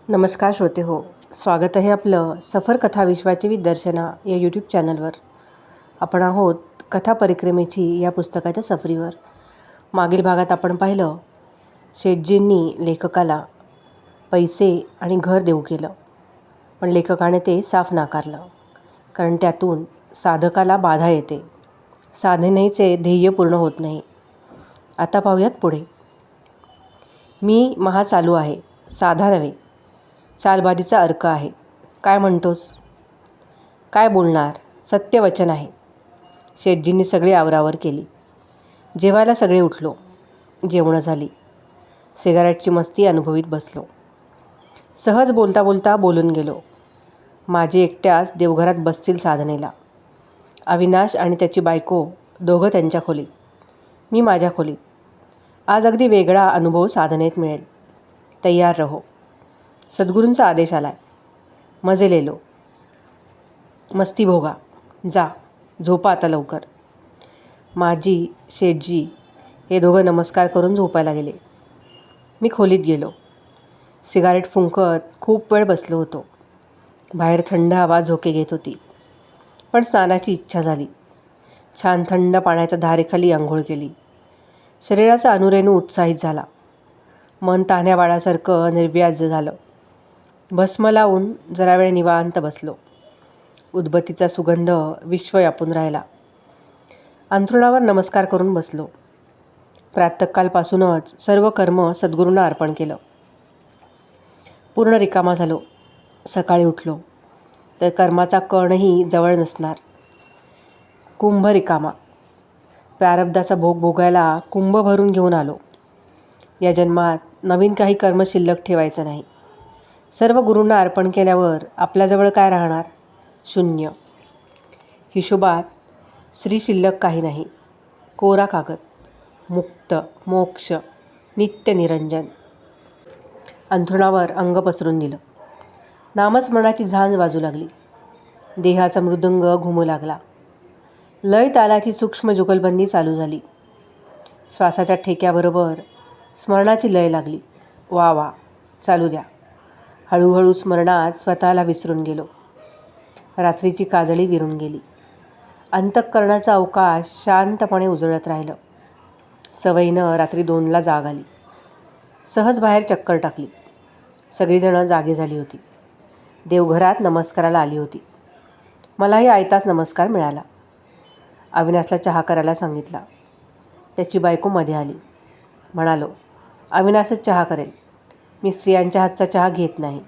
नमस्कार श्रोते हो, स्वागत आहे आपलं सफर कथा विश्वाची विदर्शना या यूट्यूब चॅनलवर. आपण आहोत कथा परिक्रमेची या पुस्तकाच्या सफरीवर. मागील भागात आपण पाहिलं शेठजींनी लेखकाला पैसे आणि घर देऊ केलं, पण लेखकाने ते साफ नाकारलं, कारण त्यातून साधकाला बाधा येते, साधनेचे ध्येय पूर्ण होत नाही. आता पाहूयात पुढे. मी महाचालू आहे, साधा नव्हे. चालबाजीचा अर्क आहे. काय म्हणतोस? काय बोलणार? सत्यवचन आहे. शेठजींनी सगळी आवरावर केली. जेवायला सगळे उठलो. जेवणं झाली. सिगारेटची मस्ती अनुभवीत बसलो. सहज बोलता बोलता बोलून गेलो. माझी एकट्याच देवघरात बसतील साधनेला. अविनाश आणि त्याची बायको दोघं त्यांच्या खोलीत, मी माझ्या खोलीत. आज अगदी वेगळा अनुभव साधनेत मिळेल. तयार रहो. सद्गुरूंचा आदेश आला आहे. मजे ले लो. मस्ती भोगा. जा झोपा आता लवकर. माझी शेठजी हे दोघं नमस्कार करून झोपायला गेले. मी खोलीत गेलो. सिगारेट फुंकत खूप वेळ बसलो होतो. बाहेर थंड हवा झोके घेत होती, पण स्नानाची इच्छा झाली. छान थंड पाण्याच्या धारेखाली आंघोळ केली. शरीराचा अनुरेणू उत्साहित झाला. मन तान्ह्या बाळासारखं निर्व्याज झालं. भस्म लावून जरा वेळ निवांत बसलो. उदबत्तीचा सुगंध विश्व व्यापून राहिला. अंथरुणावर नमस्कार करून बसलो. प्रातःकालपासूनच सर्व कर्म सद्गुरूंना अर्पण केलं. पूर्ण रिकामा झालो. सकाळी उठलो तर कर्माचा कणही जवळ नसणार. कुंभ रिकामा. प्रारब्धाचा भोग भोगायला कुंभ भरून घेऊन आलो. या जन्मात नवीन काही कर्म शिल्लक ठेवायचं नाही. सर्व गुरूंना अर्पण केल्यावर आपल्याजवळ काय राहणार? शून्य. हिशोबात श्री शिल्लक काही नाही. कोरा कागद. मुक्त, मोक्ष, नित्य निरंजन. अंथरुणावर अंग पसरून दिलं. नामस्मरणाची झांज वाजू लागली. देहाचा मृदंग घुमू लागला. लय तालाची सूक्ष्म जुगलबंदी चालू झाली. श्वासाच्या ठेक्याबरोबर स्मरणाची लय लागली. वा वा, चालू द्या. हळूहळू स्मरणात स्वतःला विसरून गेलो. रात्रीची काजळी विरून गेली. अंतःकरणाचा अवकाश शांतपणे उजळत राहिलं. सवयीनं रात्री 2ला जाग आली. सहज बाहेर चक्कर टाकली. सगळीजणं जागी झाली होती. देवघरात नमस्काराला आली होती. मलाही आयताच नमस्कार मिळाला. अविनाशला चहा करायला सांगितला. त्याची बायको मध्ये आली. म्हणालो, अविनाशच चहा करेल, मी स्त्रियांच्या हातचा चहा घेत नाही.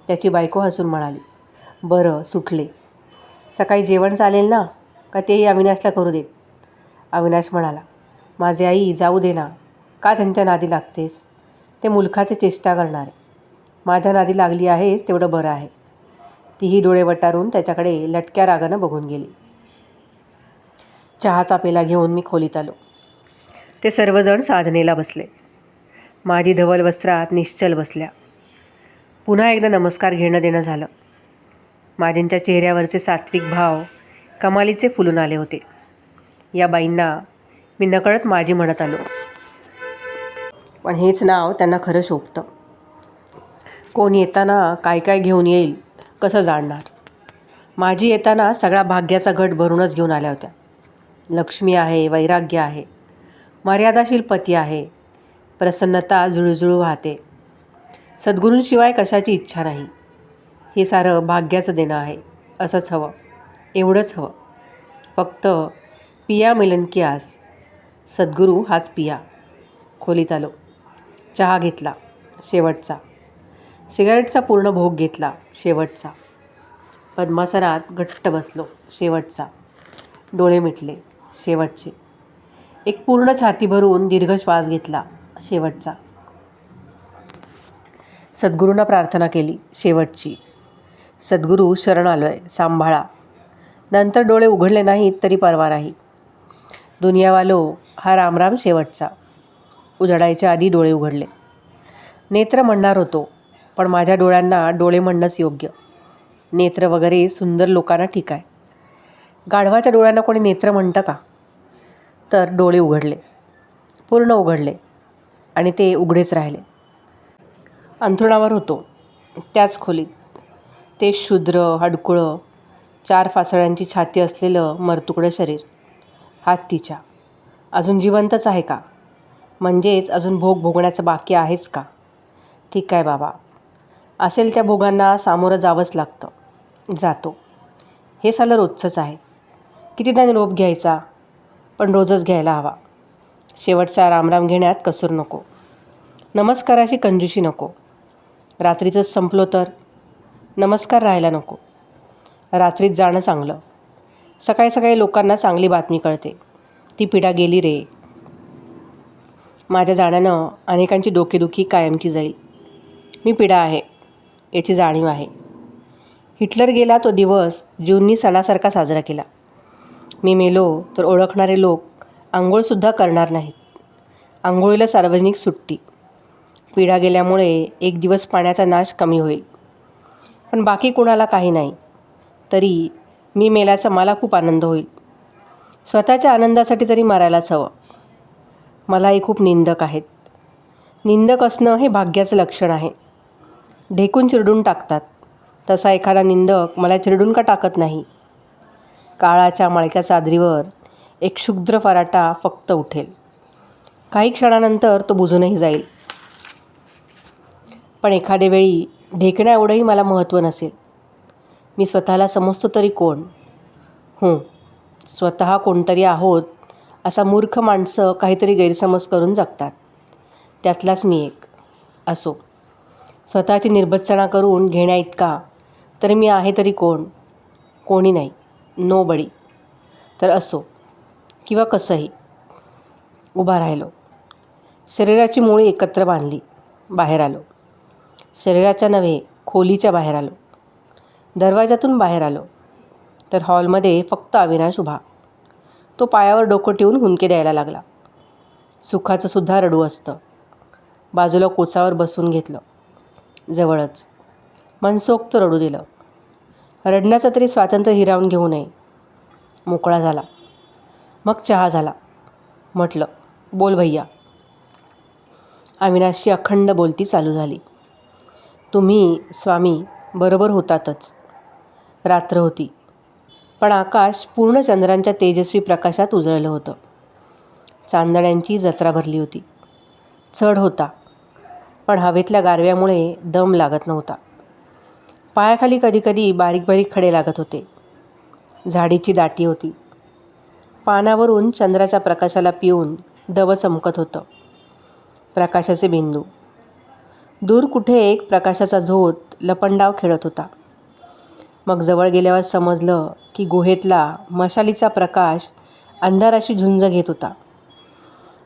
त्याची बायको हसून म्हणाली, बरं सुटले. सकाळी जेवण चालेल ना, का तेही अविनाशला करू देत? अविनाश म्हणाला, माझे आई जाऊ दे ना, का त्यांच्या नादी लागतेस? ते मुलखाचे चेष्टा करणारे. माझ्या नादी लागली आहेस तेवढं बरं आहे. तीही डोळे वटारून त्याच्याकडे लटक्या रागानं बघून गेली. चहाचा पेला घेऊन मी खोलीत आलो. ते सर्वजण साधनेला बसले. माझी धवल वस्त्रात निश्चल बसल्या. पुन्हा एकदा नमस्कार घेणं देणं झालं. माझ्यांच्या चेहऱ्यावरचे सात्विक भाव कमालीचे फुलून आले होते. या बाईंना मी नकळत माझी म्हणत आलो, पण हेच नाव त्यांना खरं शोभतं. कोण येताना काय काय घेऊन येईल कसं जाणणार? माझी येताना सगळा भाग्याचा घट भरूनच घेऊन आल्या होत्या. लक्ष्मी आहे, वैराग्य आहे, मर्यादाशील पती आहे, प्रसन्नता जुळजुळू वाहते. सद्गुरूंशिवाय कशाची इच्छा नाही. हे सारं भाग्याचं देणं आहे. असंच हवं, एवढंच हवं. फक्त पिया मिलन की आस. सद्गुरू हाच पिया. खोलीत आलो. चहा घेतला, शेवटचा. सिगारेटचा पूर्ण भोग घेतला, शेवटचा. पद्मासनात घट्ट बसलो, शेवटचा. डोळे मिटले, शेवटचे. एक पूर्ण छाती भरून दीर्घ श्वास घेतला, शेवटचा. सद्गुरूंना प्रार्थना केली, शेवटची. सद्गुरू शरण आलोय, सांभाळा. नंतर डोळे उघडले नाहीत तरी परवा नाही. दुनियावालो, हा रामराम शेवटचा. उजडायच्या आधी डोळे उघडले. नेत्र म्हणणार होतो, पण माझ्या डोळ्यांना डोळे म्हणणंच योग्य. नेत्र वगैरे सुंदर लोकांना ठीक आहे. गाढवाच्या डोळ्यांना कोणी नेत्र म्हणतं का? तर डोळे उघडले, पूर्ण उघडले, आणि ते उघडेच राहिले. अंथरुणावर होतो. त्याच खोलीत ते शूद्र, हडकुळं, 4 फासळ्यांची छाती असलेलं मरतुकडं शरीर. हात तिच्या. अजून जिवंतच आहे का? म्हणजेच अजून भोग भोगण्याचं बाकी आहेच का? ठीक आहे बाबा, असेल त्या भोगांना सामोरं जावंच लागतं. जातो. हे सालं रोजचंच आहे. कितीदा निरोप घ्यायचा, पण रोजच घ्यायला हवा. शेवटचा रामराम घेण्यात कसूर नको. नमस्काराची कंजूशी नको. रात्रीचंच संपलो तर नमस्कार राहायला नको. रात्रीत जाणं चांगलं. सकाळी सकाळी लोकांना चांगली बातमी कळते. ती पिढा गेली रे. माझ्या जाण्यानं अनेकांची डोकेदुखी कायमची जाईल. मी पिढा आहे याची जाणीव आहे. हिटलर गेला तो दिवस ज्यूंनी सणासारखा साजरा केला. मी मेलो तर ओळखणारे लोक आंघोळसुद्धा करणार नाहीत. आंघोळीला सार्वजनिक सुट्टी. पिढा गेल्यामुळे एक दिवस पाण्याचा नाश कमी होईल. पण बाकी कुणाला काही नाही. तरी मी मेल्याचा मला खूप आनंद होईल. स्वतःच्या आनंदासाठी तरी मरायलाच हवं. मलाही खूप निंदक आहेत. निंदक असणं हे भाग्याचं लक्षण आहे. ढेकून चिरडून टाकतात. तसा एखादा निंदक मला चिरडून का टाकत नाही? काळाच्या मळक्या चादरीवर एक क्षुद्र फराटा फक्त उठेल. काही क्षणानंतर तो बुजूनही जाईल. पण एखाद्या वेळी ढेकण्या एवढंही मला महत्त्व नसेल. मी स्वतःला समजतो तरी कोण? स्वतः कोणतरी आहोत असा मूर्ख माणसं काहीतरी गैरसमज करून जगतात. त्यातलाच मी एक. असो, स्वतःची निर्भत्सना करून घेण्या इतका तरी मी आहे तरी कोण? कोणी नाही. नो बडी. तर असो किंवा कसंही. उभा राहिलो. शरीराची मुळे एकत्र बांधली. बाहेर आलो. शरीराच्या नव्हे, खोलीच्या बाहेर आलो. दरवाजातून बाहेर आलो तर हॉलमध्ये फक्त अविनाश उभा. तो पायावर डोकं ठेवून हुंदके द्यायला लागला. सुखाचं सुद्धा रडू असतं. बाजूला कोचावर बसवून घेतलं. जवळच. मनसोक्त रडू दिलं. रडण्याचं तरी स्वातंत्र्य हिरावून घेऊ नये. मोकळा झाला. मग चहा झाला. म्हटलं, बोल भैया. अविनाशची अखंड बोलती चालू झाली. तुम्ही स्वामी बरोबर होतातच. रात्र होती, पण आकाश पूर्ण चंद्रांच्या तेजस्वी प्रकाशात उजळलं होतं. चांदण्यांची जत्रा भरली होती. चढ होता, पण हवेतल्या गारव्यामुळे दम लागत नव्हता. पायाखाली कधीकधी बारीक बारीक खडे लागत होते. झाडीची दाटी होती. पानावरून चंद्राच्या प्रकाशाला पिऊन दव चमकत होतं. प्रकाशाचे बिंदू. दूर कुठे एक प्रकाशाचा झोत लपंडाव खेळत होता. मग जवळ गेल्यावर समजलं की गुहेतला मशालीचा प्रकाश अंधाराशी झुंज घेत होता.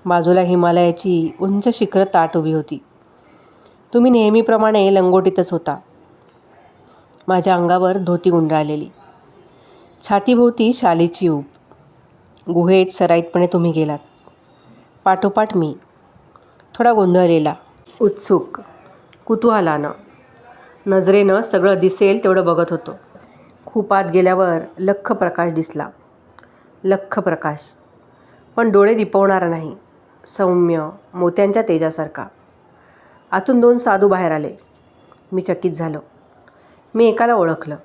बाजूला हिमालयाची उंच शिखरं ताट उभी होती. तुम्ही नेहमीप्रमाणे लंगोटीतच होता. माझ्या अंगावर धोती गुंडाळलेली. छातीभोवती शालीची ऊब. गुहेत सराईतपणे तुम्ही गेलात. पाठोपाठ मी. थोडा गोंधळलेला, उत्सुक, कुतूहलानं. नजरेनं सगळं दिसेल तेवढं बघत होतो. खूप आत गेल्यावर लख्ख प्रकाश दिसला. लख्ख प्रकाश, पण डोळे दिपवणारा नाही. सौम्य, मोत्यांच्या तेजासारखा. आतून 2 साधू बाहेर आले. मी चकित झालो. मी एकाला ओळखलं.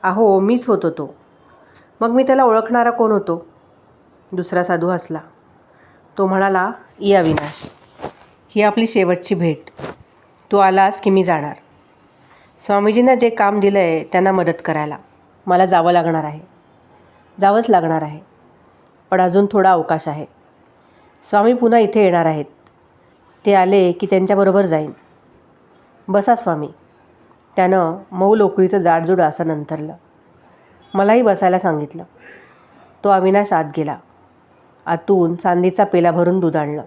अहो, मीच होतो तो. मग मी त्याला ओळखणारा कोण होतो? दुसरा साधू हसला. तो म्हणाला, ये अविनाश, ही आपली शेवटची भेट. तू आलास की मी जाणार. स्वामीजींना जे काम दिलं आहे त्यांना मदत करायला मला जावं लागणार आहे. जावंच लागणार आहे. पण अजून थोडा अवकाश आहे. स्वामी पुन्हा इथे येणार आहेत. ते आले की त्यांच्याबरोबर जाईन. बसा स्वामी. त्यानं मऊ लोकरीचं जाडजूड आसन अंथरलं. मलाही बसायला सांगितलं. तो अविनाश आत गेला. आतून चांदीचा पेला भरून दूध आणलं.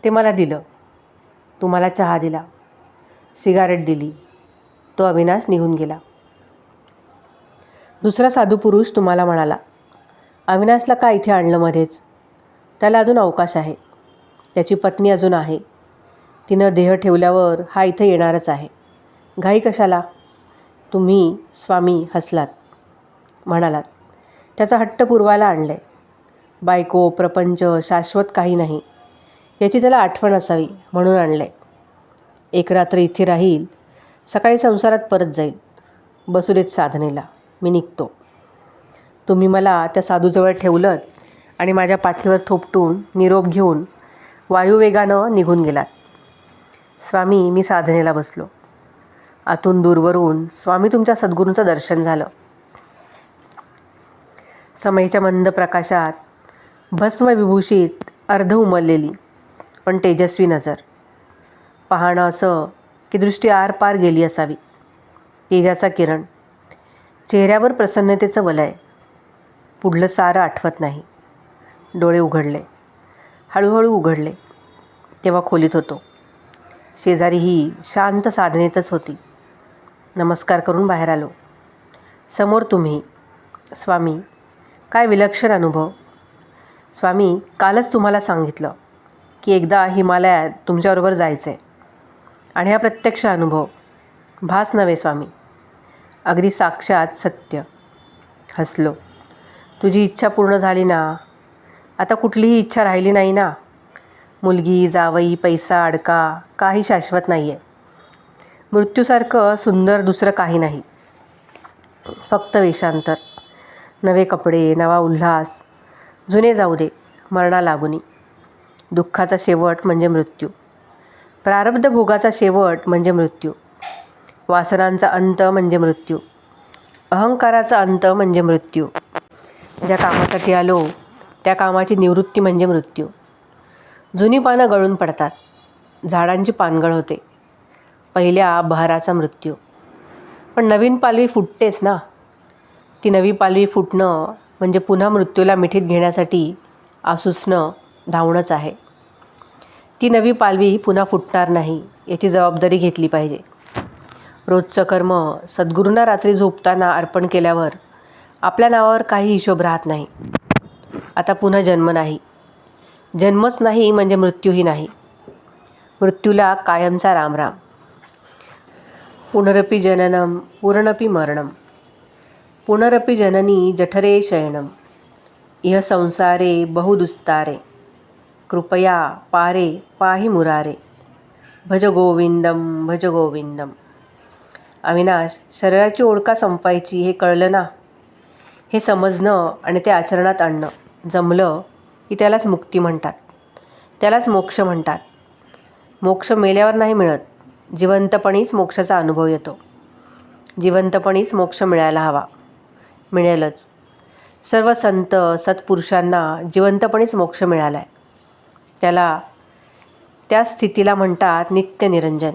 ते मला दिलं. तुम्हाला चहा दिला. सिगारेट दिली. तो अविनाश निघून गेला. दुसरा साधू पुरुष तुम्हाला म्हणाला, अविनाशला का इथे आणलं मध्येच? त्याला अजून अवकाश आहे. त्याची पत्नी अजून आहे. तिनं देह ठेवल्यावर हा इथे येणारच आहे. घाई कशाला? तुम्ही स्वामी हसलात. म्हणालात, त्याचा हट्ट पुरवायला आणलं आहे. बायको, प्रपंच, शाश्वत काही नाही याची त्याला आठवण असावी म्हणून आणलं आहे. एक रात्र इथे राहील सकाळी संसारात परत जाईल. बसू देत साधनेला, मी निघतो. तुम्ही मला त्या साधूजवळ ठेवलंत आणि माझ्या पाठीवर थोपटून निरोप घेऊन वायुवेगानं निघून गेलात. स्वामी, मी साधनेला बसलो. आतून दूरवरून स्वामी तुमच्या सद्गुरूंचं दर्शन झालं. समयीच्या मंद प्रकाशात भस्म विभूषित अर्ध उमललेली पण तेजस्वी नजर. पाहणं असं की दृष्टी आरपार गेली असावी. तेजाचा किरण, चेहऱ्यावर प्रसन्नतेचं वलय. पुढलं सारं आठवत नाही. डोळे उघडले, हळूहळू उघडले. तेव्हा खोलीत होतो. शेजारी ही शांत साधनेतच होती. नमस्कार करून बाहेर आलो. समोर तुम्ही. स्वामी, काय विलक्षण अनुभव. स्वामी, कालच तुम्हाला सांगितलं की एकदा हिमालयात तुमच्याबरोबर जायचं आहे. आणि हा प्रत्यक्ष अनुभव, भास नव्हे स्वामी, अगदी साक्षात सत्य. हसलो. तुझी इच्छा पूर्ण झाली ना. आता कुठलीही इच्छा राहिली नाही ना. मुलगी, जावई, पैसा, अडका काही शाश्वत नाही आहे. मृत्यूसारखं सुंदर दुसरं काही नाही. फक्त वेशांतर, नवे कपडे, नवा उल्हास. जुने जाऊ दे, मरणा लागुनी. दुःखाचा शेवट म्हणजे मृत्यू. प्रारब्ध भोगाचा शेवट म्हणजे मृत्यू. वासनांचा अंत म्हणजे मृत्यू. अहंकाराचा अंत म्हणजे मृत्यू. ज्या कामासाठी आलो त्या कामाची निवृत्ती म्हणजे मृत्यू. जुनी पानं गळून पडतात, झाडांची पानगळ होते. पहिल्या बहराचा मृत्यू. पण नवीन पालवी फुटतेच ना. ती नवी पालवी फुटणं म्हणजे पुन्हा मृत्यूला मिठीत घेण्यासाठी आसुसणं, धावणंच आहे. ती नवी पालवी पुन्हा फुटणार नाही याची जबाबदारी घेतली पाहिजे. रोजचं कर्म सद्गुरूंना रात्री झोपताना अर्पण केल्यावर आपल्या नावावर काही हिशोब राहत नाही. आता पुन्हा जन्म नाही. जन्मच नाही म्हणजे मृत्यूही नाही. मृत्यूला कायमचा रामराम. पुनरपि जननम पुनरपि मरणम. पुनरपि जननी जठरे शयनम. इह संसारे बहुदुस्तारे. कृपया पारे पाहि मुरारे. भज गोविंदम भज गोविंदम. अविनाश, शरीराची ओळखा संपायची हे कळलं ना. हे समजणं आणि ते आचरणात आणणं जमलं की त्यालाच मुक्ती म्हणतात. त्यालाच मोक्ष म्हणतात. मोक्ष मेल्यावर नाही मिळत. जिवंतपणीच मोक्षाचा अनुभव येतो. जिवंतपणीच मोक्ष मिळायला हवा. मिळेलच. सर्व संत सत्पुरुषांना जिवंतपणीच मोक्ष मिळाला आहे. त्या स्थितीला म्हणतात नित्य निरंजन.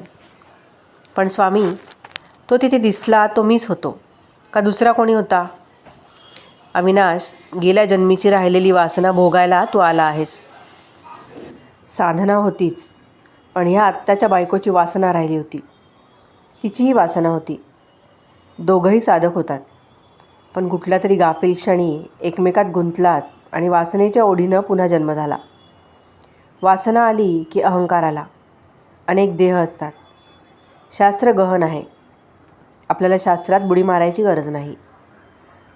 पण स्वामी, तो तिथे दिसला तो मीच होतो का दुसरा कोणी होता? अविनाश, गेल्या जन्मीची राहिलेली वासना भोगायला तू आला आहेस. साधना होतीच, पण ह्या आत्ताच्या बायकोची वासना राहिली होती. तिचीही वासना होती. दोघंही साधक होतात. पण कुठल्या तरी गाफील क्षणी एकमेकात गुंतलात आणि वासनेच्या ओढीनं पुन्हा जन्म झाला. वासना आली की अहंकार आला. अनेक देह असतात. शास्त्र गहन आहे. आपल्याला शास्त्रात बुडी मारायची गरज नाही.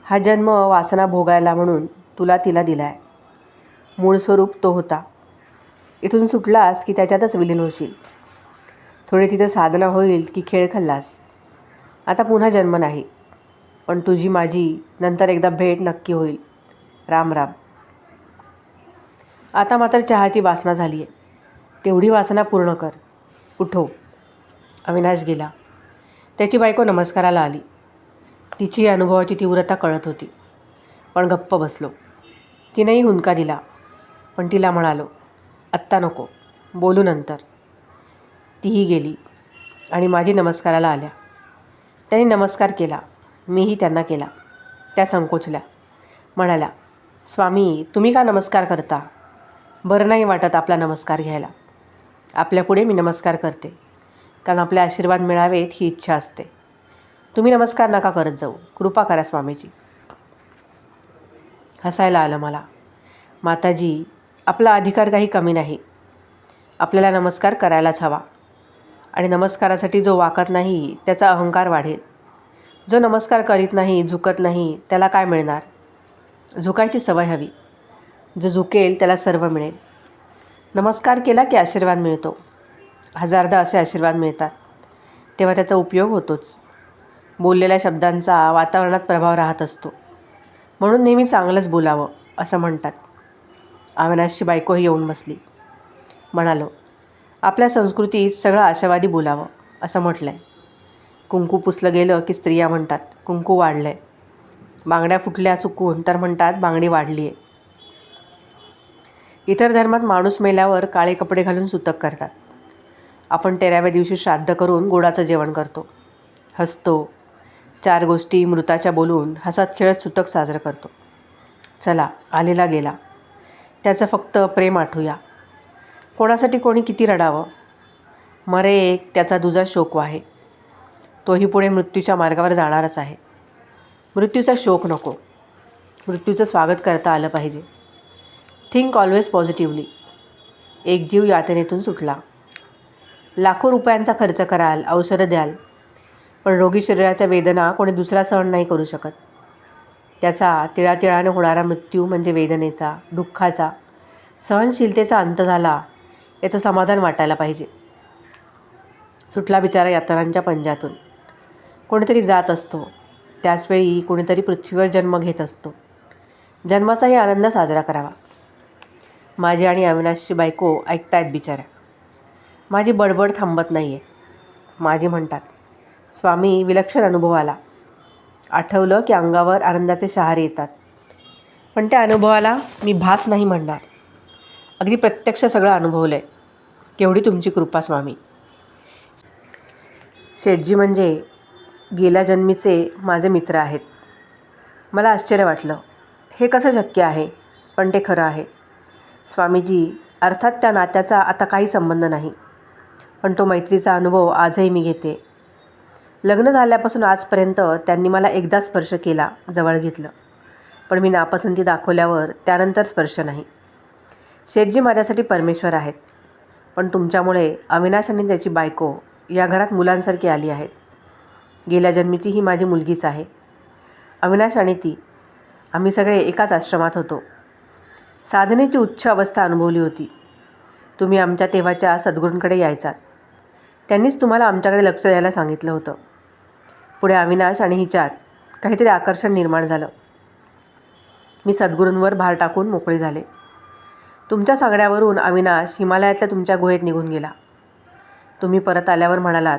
हा जन्म वासना भोगायला म्हणून तुला तिला दिला आहे. मूळ स्वरूप तो होता. इथून सुटलास की त्याच्यातच विलीन होशील. थोडे तिथं साधना होईल की खेळ खाल्लास. आता पुन्हा जन्म नाही. पण तुझी माझी नंतर एकदा भेट नक्की होईल. राम राम. आता मात्र चहाची वासना झाली आहे. तेवढी वासना पूर्ण कर. उठो. अविनाश गेला. त्याची बायको नमस्काराला आली. तिची अनुभवाची तीव्रता कळत होती. पण गप्प बसलो. तिनेही हुंदका दिला. पण तिला म्हणालो, आत्ता नको, बोलू नंतर. तीही गेली आणि माझी नमस्काराला आल्या. त्यांनी नमस्कार केला. मीही त्यांना केला. त्या संकोचल्या. म्हणाल्या, स्वामी, तुम्ही का नमस्कार करता? बरं नाही वाटत आपला नमस्कार घ्यायला. आपल्यापुढे मी नमस्कार करते, कारण आपले आशीर्वाद मिळावेत ही इच्छा असते. तुम्ही नमस्कार नका करत जाऊ. कृपा करा स्वामीजी. हसायला आलं मला. माताजी, आपला अधिकार काही कमी नाही. आपल्याला नमस्कार करायलाच हवा. आणि नमस्कारासाठी जो वाकत नाही त्याचा अहंकार वाढेल. जो नमस्कार करीत नाही, झुकत नाही, त्याला काय मिळणार? झुकायची सवय हवी. जो झुकेल त्याला सर्व मिळेल. नमस्कार केला की आशीर्वाद मिळतो. हजारदा असे आशीर्वाद मिळतात. तेव्हा त्याचा उपयोग होतोच. बोललेल्या शब्दांचा वातावरणात प्रभाव राहत असतो. म्हणून नेहमी चांगलंच बोलावं असं म्हणतात. अविनाशची बायकोही येऊन बसली. म्हणालो, आपल्या संस्कृतीत सगळं आशावादी बोलावं असं म्हटलं आहे. कुंकू पुसलं गेलं की स्त्रिया म्हणतात कुंकू वाढलं आहे. बांगड्या फुटल्या चुकून तर म्हणतात बांगडी वाढली आहे. इतर धर्मात माणूस मेल्यावर काळे कपडे घालून सुतक करतात. आपण 13व्या दिवशी श्राद्ध करून गोडाचं जेवण करतो, हसतो, 4 गोष्टी मृताच्या बोलून हसत खेळत सुतक साजरं करतो. चला, आलेला गेला, त्याचं फक्त प्रेम आठवूया. कोणासाठी कोणी किती रडावं. मरे एक, त्याचा दुजा शोक आहे. तोही पुढे मृत्यूच्या मार्गावर जाणारच आहे. मृत्यूचा शोक नको, मृत्यूचं स्वागत करता आलं पाहिजे. Think always positively. एक जीव यातनेतून सुटला. लाखो रुपयांचा खर्च कराल, औषधं द्याल, पण रोगी शरीराच्या वेदना कोणी दुसरा सहन नाही करू शकत. त्याचा तिळातिळाने होणारा मृत्यू म्हणजे वेदनेचा, दुःखाचा, सहनशीलतेचा अंत झाला याचं समाधान वाटायला पाहिजे. सुटला बिचारा यातनांच्या पंजातून. कोणीतरी जात असतो, त्याचवेळी कोणीतरी पृथ्वीवर जन्म घेत असतो. जन्माचाही आनंद साजरा करावा. माझी आणि अविनाशची बायको ऐकतायत बिचाऱ्या. माझी बडबड थांबत नाही आहे. माझी म्हणतात, स्वामी, विलक्षण अनुभव आला. आठवलं की अंगावर आनंदाचे शहारे येतात. पण त्या अनुभवाला मी भास नाही म्हणणार. अगदी प्रत्यक्ष सगळं अनुभवलं आहे. केवढी तुमची कृपा स्वामी. शेठजी म्हणजे गेल्या जन्मीचे माझे मित्र आहेत. मला आश्चर्य वाटलं. हे कसं शक्य आहे? पण ते खरं आहे. स्वामीजी, अर्थात त्या नात्याचा आता काही संबंध नाही, पण तो मैत्रीचा अनुभव आजही मी घेते. लग्न झाल्यापासून आजपर्यंत त्यांनी मला एकदा स्पर्श केला, जवळ घेतलं, पण मी नापसंती दाखवल्यावर त्यानंतर स्पर्श नाही. शेठजी माझ्यासाठी परमेश्वर आहेत, पण तुमच्यामुळे अविनाश आणि त्याची बायको या घरात मुलांसारखी आली आहेत. गेल्या जन्मीची ही माझी मुलगीच आहे. अविनाश आणि ती, आम्ही सगळे एकाच आश्रमात होतो. साधनेची उच्च अवस्था अनुभवली होती. तुम्ही आमच्या तेव्हाच्या सद्गुरूंकडे यायचात. त्यांनीच तुम्हाला आमच्याकडे लक्ष द्यायला सांगितलं होतं. पुढे अविनाश आणि हिच्यात काहीतरी आकर्षण निर्माण झालं. मी सद्गुरूंवर भार टाकून मोकळी झाले. तुमच्या सांगण्यावरून अविनाश हिमालयातल्या तुमच्या गुहेत निघून गेला. तुम्ही परत आल्यावर म्हणालात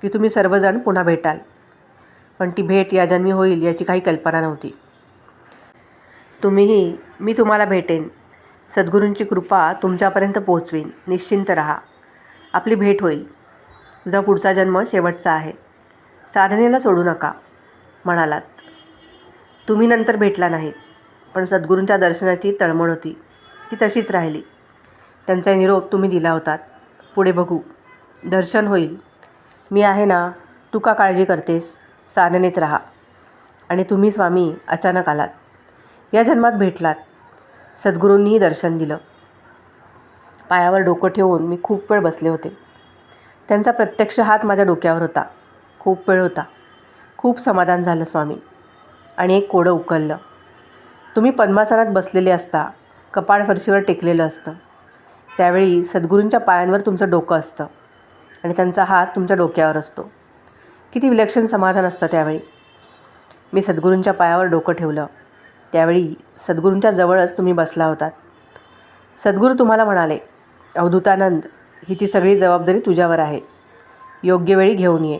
की तुम्ही सर्वजण पुन्हा भेटाल, पण ती भेट या जन्मी होईल याची काही कल्पना नव्हती. तुम्हीही, मी तुम्हाला भेटेन, सद्गुरूंची कृपा तुमच्यापर्यंत पोहोचवीन, निश्चिंत राहा, आपली भेट होईल. तुझा पुढचा जन्म शेवटचा आहे, साधनेला सोडू नका म्हणालात. तुम्ही नंतर भेटला नाहीत, पण सद्गुरूंच्या दर्शनाची तळमळ होती, ती तशीच राहिली. त्यांचा निरोप तुम्ही दिला होतात. पुढे बघू, दर्शन होईल. मी आहे ना, तू का काळजी करतेस? साधनेत राहा. आणि तुम्ही स्वामी अचानक आलात. या जन्मात भेटलात. सद्गुरूंनीही दर्शन दिलं. पायावर डोकं ठेवून मी खूप वेळ बसले होते. त्यांचा प्रत्यक्ष हात माझ्या डोक्यावर होता. खूप वेळ होता. खूप समाधान झालं स्वामी. आणि एक कोडं उकललं. तुम्ही पद्मासनात बसलेले असता, कपाळ फरशीवर टेकलेलं असतं. त्यावेळी सद्गुरूंच्या पायांवर तुमचं डोकं असतं आणि त्यांचा हात तुमच्या डोक्यावर असतो. किती विलक्षण समाधान असतं त्यावेळी. मी सद्गुरूंच्या पायावर डोकं ठेवलं. त्यावेळी सद्गुरूंच्या जवळच तुम्ही बसला होतात. सद्गुरू तुम्हाला म्हणाले, अवधूतानंद, हिची सगळी जबाबदारी तुझ्यावर आहे. योग्य वेळी घेऊन ये.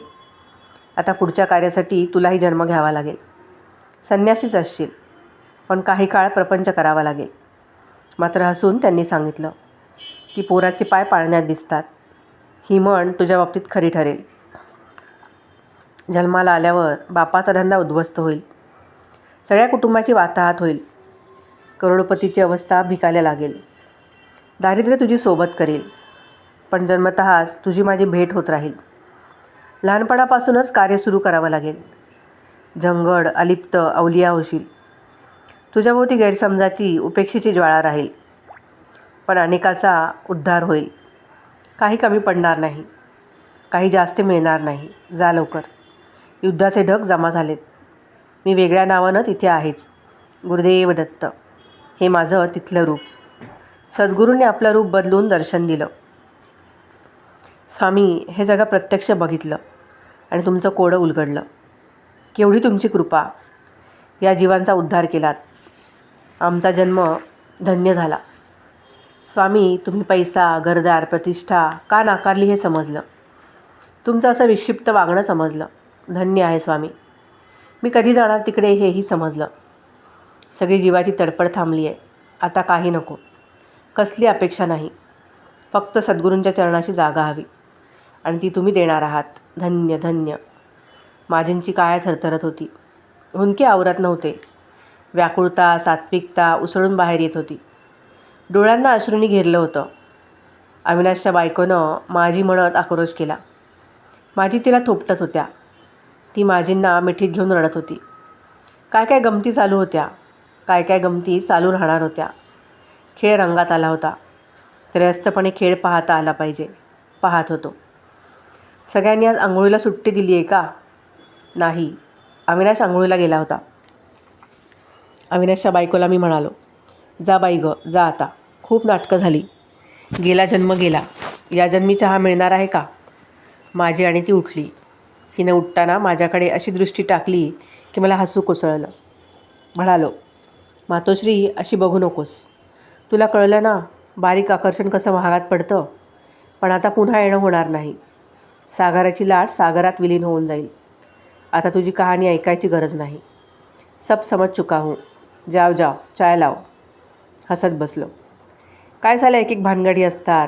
आता पुढच्या कार्यासाठी तुलाही जन्म घ्यावा लागेल. संन्यासीच असशील, पण काही काळ प्रपंच करावा लागेल. मात्र हसून त्यांनी सांगितलं की पोराचे पाय पाळण्यात दिसतात. ही म्हण तुझ्या बाबतीत खरी ठरेल. जन्माला आल्यावर बापाचा धंदा उद्ध्वस्त होईल. सगळ्या कुटुंबाची वाताहत होईल. करोडपतीची अवस्था भिकायला लागेल. दारिद्र्य तुझी सोबत करेल. पण जन्मतःच तुझी माझी भेट होत राहील. लहानपणापासूनच कार्य सुरू करावं लागेल. जंगड, अलिप्त, अवलिया होशील. तुझ्याभोवती गैरसमजाची, उपेक्षेची ज्वाळा राहील. पण अनेकाचा उद्धार होईल. काही कमी पडणार नाही, काही जास्त मिळणार नाही. जा लवकर. युद्धाचे ढग जमा झालेत. मी वेगळ्या नावानं तिथे आहेच. गुरुदेव दत्त. हे माझं तिथलं रूप. सद्गुरूंनी आपलं रूप बदलून दर्शन दिलं. स्वामी, हे जगा प्रत्यक्ष बघितलं. आणि तुमचं कोडं उलगडलं. केवढी तुमची कृपा, या जीवांचा उद्धार केलात. आमचा जन्म धन्य झाला. स्वामी, तुम्ही पैसा, घरदार, प्रतिष्ठा का नाकारली हे समजलं. तुमचं असं विक्षिप्त वागणं समजलं. धन्य आहे स्वामी. मी कधी जाणार तिकडे हेही समजलं. सगळी जीवाची तडफड थांबली आहे. आता काही नको, कसली अपेक्षा नाही. फक्त सद्गुरूंच्या चरणाशी जागा हवी आणि ती तुम्ही देणार आहात. धन्य धन्य. माझींची काय थरथरत होती. हुंके आवरत नव्हते. व्याकुळता, सात्विकता उसळून बाहेर येत होती. डोळ्यांना अश्रूंनी घेरलं होतं. अविनाशच्या बायकोनं माझी म्हणत आक्रोश केला. माझी तिला थोपटत होत्या. ती माझींना मिठीत घेऊन रडत होती. काय काय गमती चालू होत्या, काय काय गमती चालू राहणार होत्या. खेळ रंगात आला होता. त्रयस्थपणे खेळ पाहता आला पाहिजे. पाहत होतो. सगळ्यांनी आज आंघोळीला सुट्टी दिली आहे का? नाही. अविनाश आंघोळीला गेला होता. अविनाशच्या बायकोला मी म्हणालो, जा बाई गं, जा आता. खूप नाटकं झाली. गेला जन्म गेला. या जन्मी चहा मिळणार आहे का? माझी आणि ती उठली. तिने उठताना माझ्याकडे अशी दृष्टी टाकली की मला हसू कोसळलं. म्हणालो, मातोश्री, अशी बघू नकोस. तुला कळलं ना, बारीक आकर्षण कसं महागात पडतं. पण आता पुन्हा येणं होणार नाही. सागराची लाट सागरात विलीन होऊन जाईल. आता तुझी कहाणी ऐकायची गरज नाही. सब समज चुका हूँ. जाओ जाओ, चाय लाव. हसत बसलो. काय झालं, एक एक भानगडी असतात.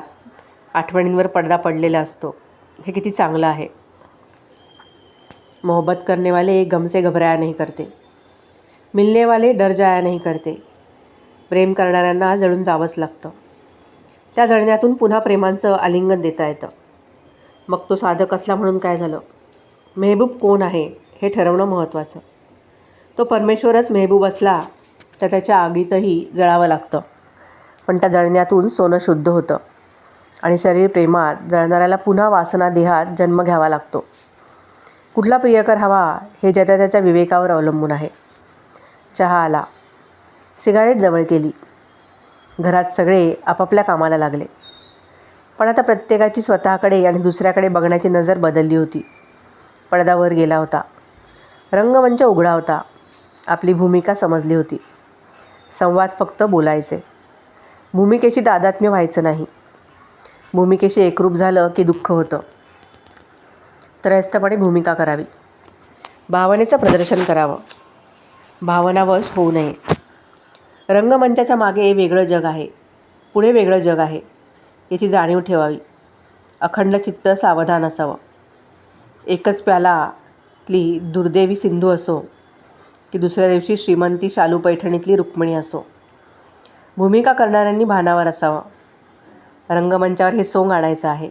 आठवणींवर पडदा पडलेला असतो. हे किती चांगलं आहे. मोहब्बत करने वाले गम से घबराया नहीं करते. मिलने वाले डर जाया नहीं करते. प्रेम करणाऱ्यांना जळून जावंच लागतं. त्या जळण्यातून पुन्हा प्रेमाचं आलिंगन देता येतं. मग तो साधक असला म्हणून काय झालं. मेहबूब कोण आहे हे ठरवणं महत्त्वाचं. तो परमेश्वरच मेहबूब असला तर त्याच्या आगीतही जळावं लागतं. पण त्या जळण्यातून सोनं शुद्ध होतं आणि शरीर प्रेमात जळणाऱ्याला पुन्हा वासना देहात जन्म घ्यावा लागतो. कुठला प्रियकर हवा हे ज्याच्या त्याच्या विवेकावर अवलंबून आहे. चहा आला. सिगारेट जवळ केली. घरात सगळे आपापल्या कामाला लागले. पण आता प्रत्येकाची स्वतःकडे आणि दुसऱ्याकडे बघण्याची नजर बदलली होती. पडदा वर गेला होता. रंगमंच उघडा होता. आपली भूमिका समजली होती. संवाद फक्त बोलायचे. भूमिकेशी तादात्म्य व्हायचं नाही. भूमिकेशी एकरूप झालं की दुःख होतं. त्रयस्थपणे भूमिका करावी. भावनेचं प्रदर्शन करावं. भावनावश होऊ नये. रंगमंचाच्या मागे वेगळं जग आहे. पुढे वेगळं जग आहे. याची जाणीव ठेवावी. अखंड चित्त सावधान असावं. एकच प्यालातली दुर्दैवी सिंधू असो की दुसऱ्या दिवशी श्रीमंती शालू पैठणीतली रुक्मिणी असो, भूमिका करणाऱ्यांनी भानावर असावं. रंगमंचावर हे सोंग आणायचं आहे.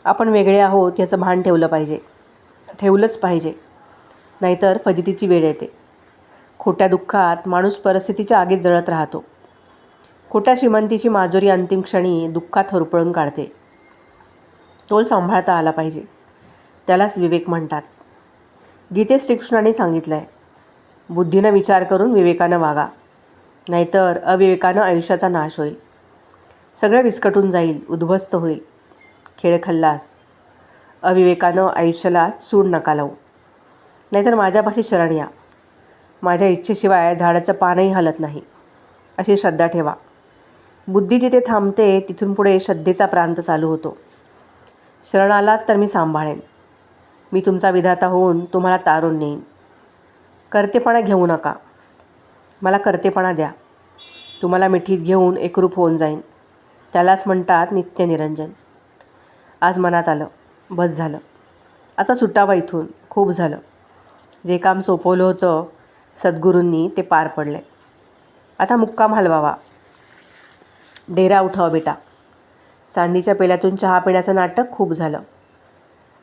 आपण वेगळे आहोत याचं भान ठेवलं पाहिजे. ठेवलंच पाहिजे. नाहीतर फजितीची वेळ येते. खोट्या दुःखात माणूस परिस्थितीच्या आगीत जळत राहतो. खोट्या श्रीमंतीची माजुरी अंतिम क्षणी दुःखात होरपळून काढते. तोल सांभाळता आला पाहिजे. त्यालाच विवेक म्हणतात. गीतेत श्रीकृष्णाने सांगितलं आहे, बुद्धीनं विचार करून विवेकानं वागा, नाहीतर अविवेकानं आयुष्याचा नाश होईल. सगळं विस्कटून जाईल, उद्ध्वस्त होईल. खेळ खल्लास. अविवेकानं आयुष्याला सूड नका लावू. नाहीतर माझ्यापाशी शरण या. माझ्या इच्छेशिवाय झाडाचं पानही हलत नाही, अशी श्रद्धा ठेवा. बुद्धी जिथे थांबते तिथून पुढे श्रद्धेचा प्रांत चालू होतो. शरण आलात तर मी सांभाळेन. मी तुमचा विधाता होऊन तुम्हाला तारून नेईन. कर्तेपणा घेऊ नका. मला कर्तेपणा द्या. तुम्हाला मिठीत घेऊन एकरूप होऊन जाईन. त्यालाच म्हणतात नित्यनिरंजन. आज मनात आलं, बस झालं. आता सुटावं इथून. खूप झालं. जे काम सोपवलं होतं सद्गुरूंनी ते पार पडले. आता मुक्काम हलवावा. डेरा उठावा बेटा. चांदीच्या पेल्यातून चहा पिण्याचं नाटक खूप झालं.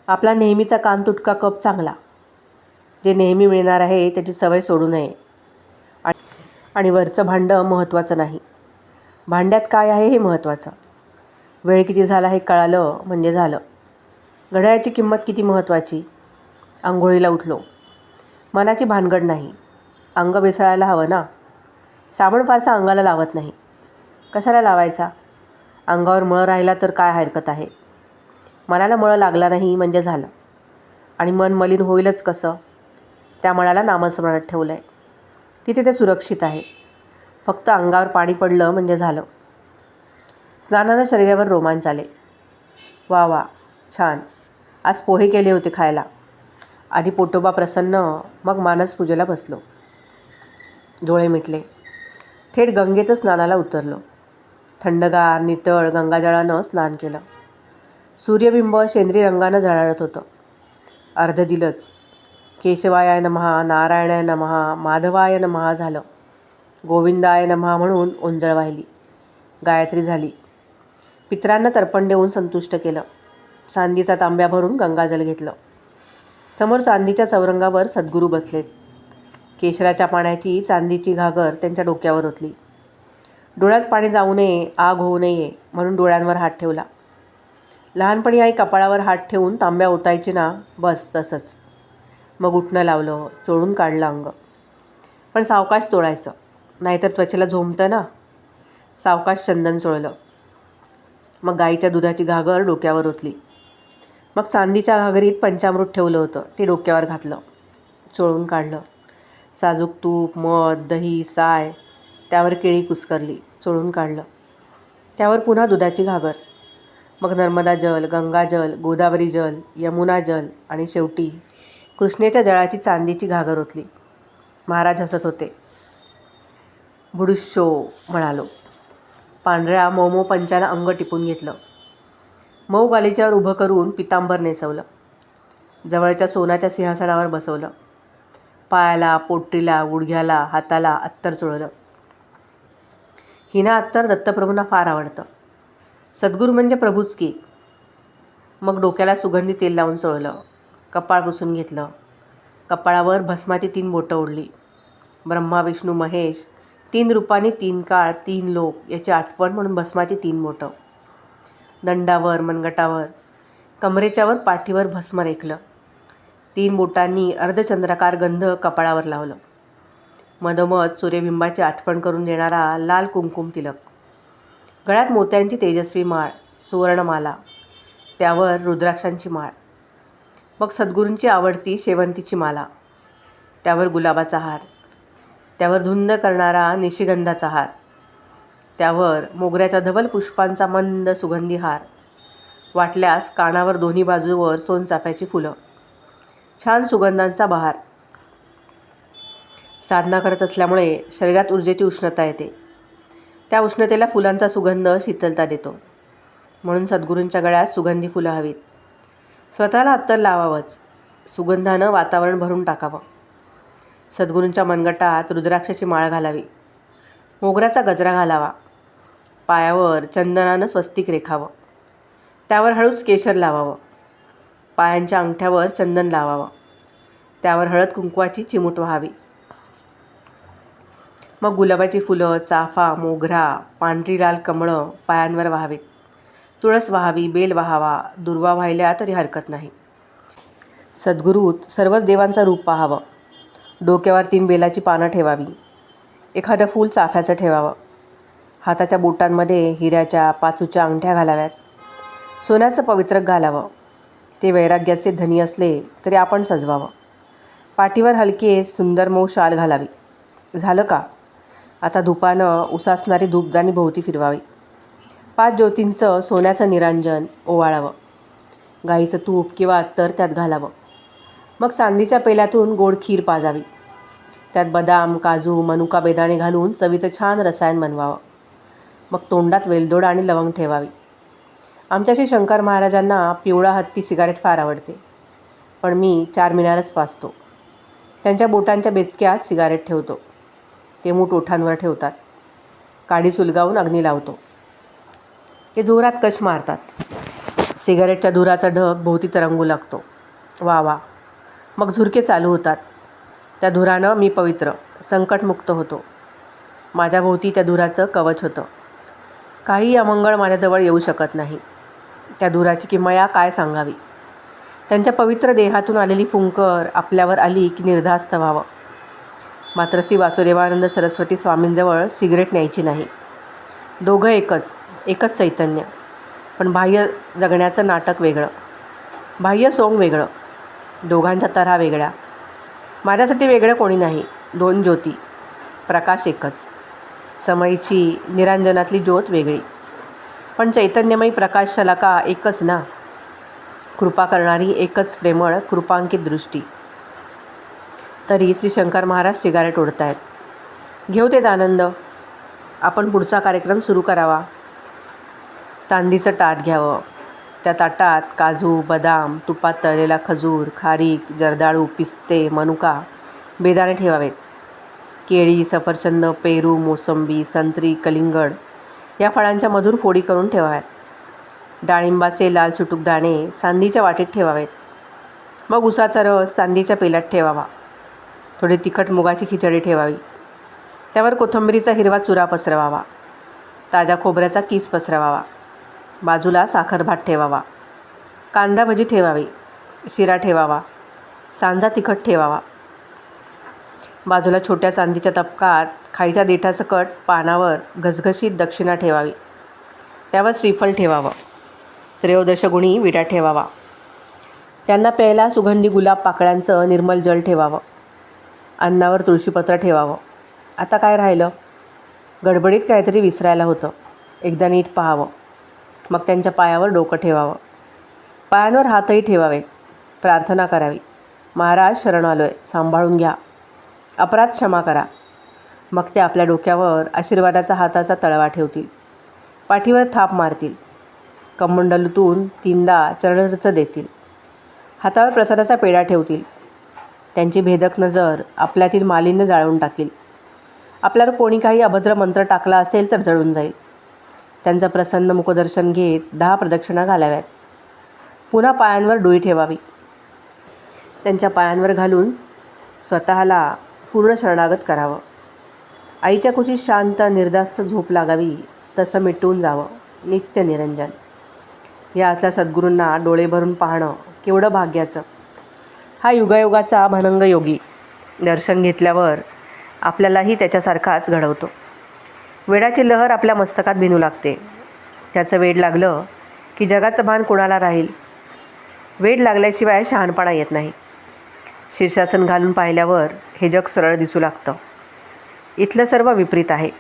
आपला नेहमीचा कान तुटका कप चांगला. जे नेहमी मिळणार आहे त्याची सवय सोडू नये. आणि वरचं भांडं महत्त्वाचं नाही. भांड्यात काय आहे हे महत्त्वाचं. वेळ किती झाला हे कळालं म्हणजे झालं. घड्याळाची किंमत किती महत्त्वाची. आंघोळीला उठलो. मनाची भानगड नाही. अंग बेसाळायला हवं ना. साबण फारसा अंगाला लावत नाही. कशाला लावायचा. अंगावर मळ राहिला तर काय हरकत आहे. मनाला मळ लागला नाही म्हणजे झालं. आणि मन मलिन होईलच कसं? त्या मनाला नामस्मरणात ठेवलं आहे. तिथे ते सुरक्षित आहे. फक्त अंगावर पाणी पडलं म्हणजे झालं. स्नानानं शरीरावर रोमांच आले. वा वा, छान. आज पोहे केले होते खायला. आधी पोटोबा प्रसन्न, मग मानस पूजेला बसलो. डोळे मिटले. थेट गंगेतच स्नानाला उतरलो. थंडगार नितळ गंगाजळानं स्नान केलं. सूर्यबिंब शेंद्री रंगानं झळाळत होतं. अर्ध दिलंच. केशवाय नमः, नारायणाय नमः, माधवाय नमः झालं. गोविंदाय नमः म्हणून ओंजळ वाहिली. गायत्री झाली. पितरांना तर्पण देऊन संतुष्ट केलं. चांदीचा तांब्या भरून गंगाजल घेतलं. समोर चांदीच्या चौरंगावर सद्गुरू बसलेत. केशराच्या पाण्याची चांदीची घागर त्यांच्या डोक्यावर ओतली. डोळ्यात पाणी जाऊ नये, आग होऊ नये म्हणून डोळ्यांवर हात ठेवला. लहानपणी आई कपाळावर हात ठेवून तांब्या ओतायची ना, बस तसंच. मग उठणं लावलं, चोळून काढलं अंग. पण सावकाश चोळायचं, नाहीतर त्वचेला झोंबतं ना. सावकाश चंदन चोळलं. मग गाईच्या दुधाची घागर डोक्यावर ओतली. मग चांदीच्या घागरीत पंचामृत ठेवलं होतं, ते डोक्यावर घातलं. चोळून काढलं. साजूक तूप, मध, दही, साय, त्यावर केळी कुस्करली. चोळून काढलं. त्यावर पुन्हा दुधाची घागर. मग नर्मदा जल, गंगा जल, गोदावरी जल, यमुना जल आणि शेवटी कृष्णेच्या जळाची चांदीची घागर ओतली. महाराज हसत होते. बुडुश्शो म्हणालो. पांढऱ्या मऊ पंचानं अंग टिपून घेतलं. मऊ गालीच्यावर उभं करून पितांबर नेसवलं. जवळच्या सोन्याच्या सिंहासनावर बसवलं. पायाला, पोटरीला, गुडघ्याला, हाताला अत्तर चोळलं. हिना अत्तर दत्तप्रभूंना फार आवडतं. सद्गुरू म्हणजे प्रभूच की. मग डोक्याला सुगंधी तेल लावून चोळलं. कपाळ पुसून घेतलं. कपाळावर भस्माची 3 बोटं ओढली. ब्रह्मा, विष्णू, महेश 3 रूपांनी 3 काळ 3 लोक याची आठवण म्हणून भस्माची 3 बोटं. दंडावर, मनगटावर, कमरेच्यावर, पाठीवर भस्म रेखलं. 3 बोटांनी अर्धचंद्राकार गंध कपाळावर लावलं. मधोमध सूर्यबिंबाची आठवण करून देणारा लाल कुंकुम तिलक. गळ्यात मोत्यांची तेजस्वी माळ, सुवर्णमाला, त्यावर रुद्राक्षांची माळ. मग सद्गुरूंची आवडती शेवंतीची माला, त्यावर गुलाबाचा हार, त्यावर धुंद करणारा निशिगंधाचा हार, त्यावर मोगऱ्याच्या धवल पुष्पांचा मंद सुगंधी हार, वाटल्यास कानावर दोन्ही बाजूवर सोनचाफ्याची फुलं. छान सुगंधांचा बहार. साधना करत असल्यामुळे शरीरात ऊर्जेची उष्णता येते. त्या उष्णतेला फुलांचा सुगंध शीतलता देतो. म्हणून सद्गुरूंच्या गळ्यात सुगंधी फुलं हवीत. स्वतःला अत्तर लावावंच. सुगंधानं वातावरण भरून टाकावं. सद्गुरूंच्या मनगटात रुद्राक्षाची माळ घालावी. मोगऱ्याचा गजरा घालावा. पायावर चंदनानं स्वस्तिक रेखावं. त्यावर हळूच केशर लावावं. पायांच्या अंगठ्यावर चंदन लावावं. त्यावर हळद कुंकवाची चिमूट व्हावी. मग गुलाबाची फुलं, चाफा, मोगरा, पांढरी लाल कमळं पायांवर व्हावीत. तुळस व्हावी, बेल व्हावा, दुर्वा व्हायला तरी हरकत नाही. सद्गुरूत सर्वच देवांचं रूप पाहावं. डोक्यावर 3 बेलाची पानं ठेवावी. एखादं फूल चाफ्याचं ठेवावं. हाताच्या बोटांमध्ये हिऱ्याच्या, पाचूच्या अंगठ्या घालाव्यात. सोन्याचं पवित्रक घालावं. ते वैराग्याचे धनी असले तरी आपण सजवावं. पाठीवर हलके सुंदर मऊ शाल घालावी. झालं का? आता धुपानं उसासणारी धूपदाणी भोवती फिरवावी. 5 ज्योतींचं सोन्याचं निरांजन ओवाळावं. गाईचं तूप किंवा अत्तर त्यात घालावं. मग चांदीच्या पेल्यातून गोड खीर पाजावी. त्यात बदाम, काजू, मनुका, बेदाणे घालून चवीचं छान रसायन बनवावं. मग तोंडात वेलदोड आणि लवंग ठेवावी. आमच्याशी शंकर महाराजांना पिवळा हत्ती सिगारेट फार आवडते. पण मी 4 मिनारच पाजतो. त्यांच्या बोटांच्या बेचक्यात सिगारेट ठेवतो. ते मूठ ओठांवर ठेवतात. काडी सुलगावून अग्नी लावतो. ते जोरात कश मारतात. सिगारेटच्या धुराचा ढग भोवती तरंगू लागतो. वा वा. मग झुरके चालू होतात. त्या धुरानं मी पवित्र, संकटमुक्त होतो. माझ्या भोवती त्या धुराचं कवच होतं. काही अमंगळ माझ्याजवळ येऊ शकत नाही. त्या धुराची किमया काय सांगावी. त्यांच्या पवित्र देहातून आलेली फुंकर आपल्यावर आली की निर्धास्त व्हावं. मात्र श्री वासुदेवानंद सरस्वती स्वामींजवळ सिगरेट न्यायची नाही. दोघं एकच चैतन्य. पण बाह्य जगण्याचं नाटक वेगळं. बाह्य सोंग वेगळं. दोघांच्या तऱ्हा वेगळ्या. माझ्यासाठी वेगळं कोणी नाही. 2 ज्योती, प्रकाश एकच. समयीची निरांजनातली ज्योत वेगळी, पण चैतन्यमयी प्रकाश शलाका एकच ना. कृपा करणारी एकच प्रेमळ कृपांकित दृष्टी. तरी श्री शंकर महाराज सिगारेट ओढतायत. घेऊ देत आनंद. आपण पुढचा कार्यक्रम सुरू करावा. तांदीचं ताट घ्यावं. त्या ताटात काजू, बदाम, तुपात तळलेला खजूर, खारीक, जर्दाळू, पिस्ते, मनुका, बेदाणे ठेवावेत. केळी, सफरचंद, पेरू, मोसंबी, संत्री, कलिंगड या फळांच्या मधुर फोडी करून ठेवाव्यात. डाळिंबाचे लाल सुटूक दाणे चांदीच्या वाटीत ठेवावेत. मग उसाचा रस चांदीच्या पेल्यात ठेवावा. थोडी तिखट मुगाची खिचडी ठेवावी. त्यावर कोथिंबीरीचा हिरवा चुरा पसरवावा. ताज्या खोबऱ्याचा किस पसरवावा. बाजूला साखर भात ठेवावा. कांदा भजी ठेवावी. शिरा ठेवावा. सांजा तिखट ठेवावा. बाजूला छोट्या चांदीच्या तपकात खाईच्या देठासकट पानावर घसघशीत दक्षिणा ठेवावी. त्यावर श्रीफळ ठेवावं. त्रयोदशगुणी विडा ठेवावा. त्यांना प्यायला सुगंधी गुलाब पाकळ्यांचं निर्मल जल ठेवावं. अन्नावर तुळशीपत्र ठेवावं. आता काय राहिलं? गडबडीत काहीतरी विसरायला होतं. एकदा नीट पाहावं. मग त्यांच्या पायावर डोकं ठेवावं. पायांवर हातही ठेवावे. प्रार्थना करावी. महाराज शरण आलो आहे, सांभाळून घ्या. अपराध क्षमा करा. मग ते आपल्या डोक्यावर आशीर्वादाचा हाताचा तळवा ठेवतील. पाठीवर थाप मारतील. कमंडलूतून 3दा चरणरच देतील. हातावर प्रसादाचा पेढा ठेवतील. त्यांची भेदक नजर आपल्यातील मालिन्य जाळून टाकील. आपल्यावर कोणी काही अभद्र मंत्र टाकला असेल तर जळून जाईल. त्यांचं प्रसन्न मुखदर्शन घेत 10 प्रदक्षिणा घालाव्यात. पुन्हा पायांवर डोई ठेवावी. त्यांच्या पायांवर घालून स्वतःला पूर्ण शरणागत करावं. आईच्या कुशीत शांत निर्धास्त झोप लागावी तसं मिटून जावं नित्य निरंजन. या असल्या सद्गुरूंना डोळे भरून पाहणं केवढं भाग्याचं. हा युगायुगाचा भनंग योगी दर्शन घेतल्यावर आपल्यालाही त्याच्यासारखाच घडवतो. वेडाची लहर आपल्या मस्तकात भिनू लागते. त्याचं वेड लागलं की जगाचं भान कोणाला राहील? वेड लागल्याशिवाय शहाणपणा येत नाही. शीर्षासन घालून पाहिल्यावर हे जग सरळ दिसू लागतं. इथलं सर्व विपरीत आहे.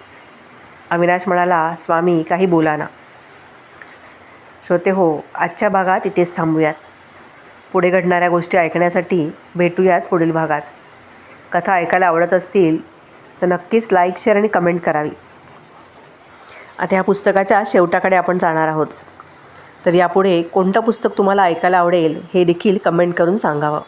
अविनाश म्हणाला, स्वामी काही बोला ना. श्रोते हो, आजच्या भागात इथेच थांबूयात. पुढे घडणाऱ्या गोष्टी ऐकण्यासाठी भेटूयात पुढील भागात. कथा ऐकायला आवडत असतील तर नक्कीच लाईक, शेअर आणि कमेंट करावी. आता ह्या पुस्तकाच्या शेवटाकडे आपण जाणार आहोत. तर यापुढे कोणतं पुस्तक तुम्हाला ऐकायला आवडेल हे देखील कमेंट करून सांगावं.